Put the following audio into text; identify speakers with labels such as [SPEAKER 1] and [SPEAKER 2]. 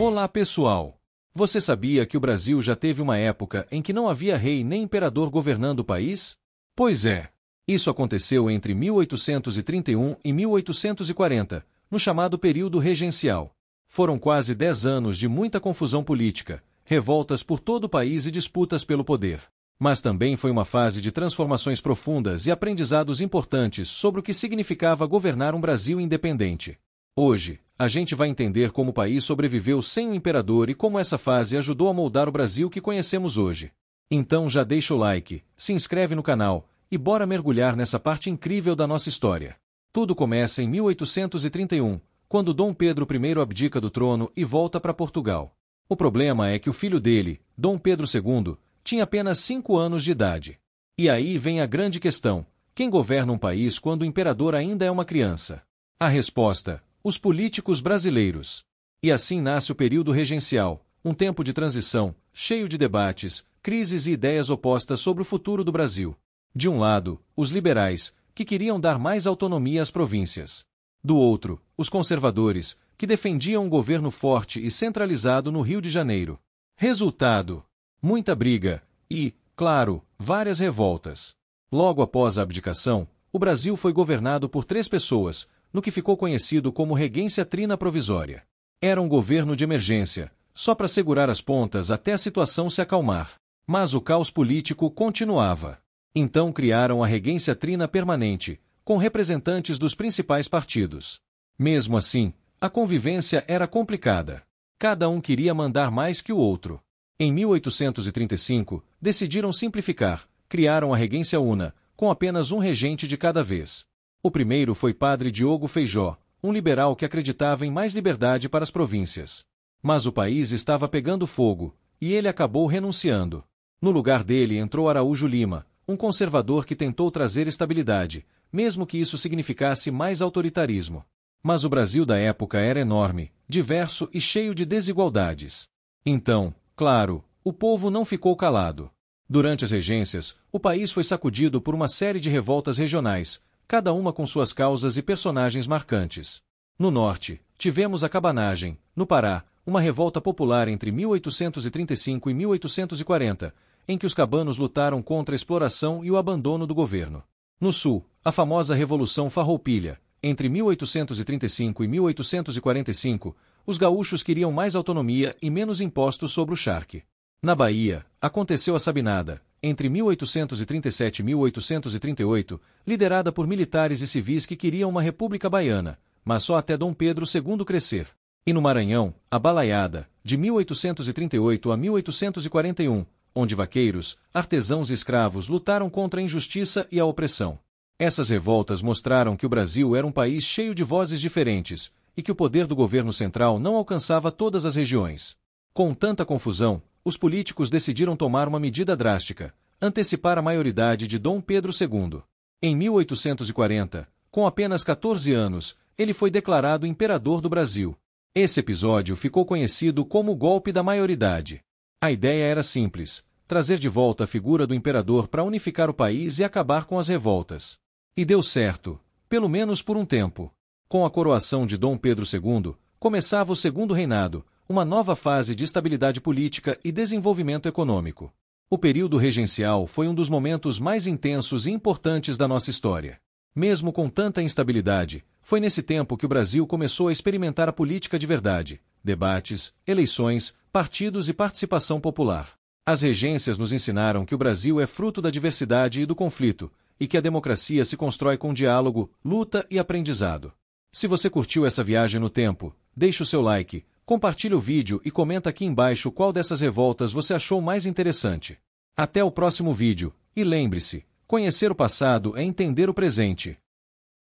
[SPEAKER 1] Olá pessoal! Você sabia que o Brasil já teve uma época em que não havia rei nem imperador governando o país? Pois é. Isso aconteceu entre 1831 e 1840, no chamado período regencial. Foram quase 10 anos de muita confusão política, revoltas por todo o país e disputas pelo poder. Mas também foi uma fase de transformações profundas e aprendizados importantes sobre o que significava governar um Brasil independente. Hoje, a gente vai entender como o país sobreviveu sem o imperador e como essa fase ajudou a moldar o Brasil que conhecemos hoje. Então já deixa o like, se inscreve no canal e bora mergulhar nessa parte incrível da nossa história. Tudo começa em 1831, quando Dom Pedro I abdica do trono e volta para Portugal. O problema é que o filho dele, Dom Pedro II, tinha apenas 5 anos de idade. E aí vem a grande questão: quem governa um país quando o imperador ainda é uma criança? A resposta: os políticos brasileiros. E assim nasce o período regencial, um tempo de transição, cheio de debates, crises e ideias opostas sobre o futuro do Brasil. De um lado, os liberais, que queriam dar mais autonomia às províncias. Do outro, os conservadores, que defendiam um governo forte e centralizado no Rio de Janeiro. Resultado: muita briga e, claro, várias revoltas. Logo após a abdicação, o Brasil foi governado por 3 pessoas, no que ficou conhecido como Regência Trina Provisória. Era um governo de emergência, só para segurar as pontas até a situação se acalmar. Mas o caos político continuava. Então criaram a Regência Trina Permanente, com representantes dos principais partidos. Mesmo assim, a convivência era complicada. Cada um queria mandar mais que o outro. Em 1835, decidiram simplificar, criaram a Regência Una, com apenas um regente de cada vez. O primeiro foi Padre Diogo Feijó, um liberal que acreditava em mais liberdade para as províncias. Mas o país estava pegando fogo, e ele acabou renunciando. No lugar dele entrou Araújo Lima, um conservador que tentou trazer estabilidade, mesmo que isso significasse mais autoritarismo. Mas o Brasil da época era enorme, diverso e cheio de desigualdades. Então, claro, o povo não ficou calado. Durante as regências, o país foi sacudido por uma série de revoltas regionais, cada uma com suas causas e personagens marcantes. No norte, tivemos a cabanagem; no Pará, uma revolta popular entre 1835 e 1840, em que os cabanos lutaram contra a exploração e o abandono do governo. No sul, a famosa Revolução Farroupilha. Entre 1835 e 1845, os gaúchos queriam mais autonomia e menos impostos sobre o charque. Na Bahia, aconteceu a Sabinada, entre 1837 e 1838, liderada por militares e civis que queriam uma república baiana, mas só até Dom Pedro II crescer. E no Maranhão, a Balaiada, de 1838 a 1841, onde vaqueiros, artesãos e escravos lutaram contra a injustiça e a opressão. Essas revoltas mostraram que o Brasil era um país cheio de vozes diferentes, e que o poder do governo central não alcançava todas as regiões. Com tanta confusão, os políticos decidiram tomar uma medida drástica: antecipar a maioridade de Dom Pedro II. Em 1840, com apenas 14 anos, ele foi declarado imperador do Brasil. Esse episódio ficou conhecido como o golpe da maioridade. A ideia era simples: trazer de volta a figura do imperador para unificar o país e acabar com as revoltas. E deu certo, pelo menos por um tempo. Com a coroação de Dom Pedro II, começava o segundo reinado, uma nova fase de estabilidade política e desenvolvimento econômico. O período regencial foi um dos momentos mais intensos e importantes da nossa história. Mesmo com tanta instabilidade, foi nesse tempo que o Brasil começou a experimentar a política de verdade: debates, eleições, partidos e participação popular. As regências nos ensinaram que o Brasil é fruto da diversidade e do conflito, e que a democracia se constrói com diálogo, luta e aprendizado. Se você curtiu essa viagem no tempo, deixe o seu like, compartilhe o vídeo e comenta aqui embaixo qual dessas revoltas você achou mais interessante. Até o próximo vídeo, e lembre-se: conhecer o passado é entender o presente.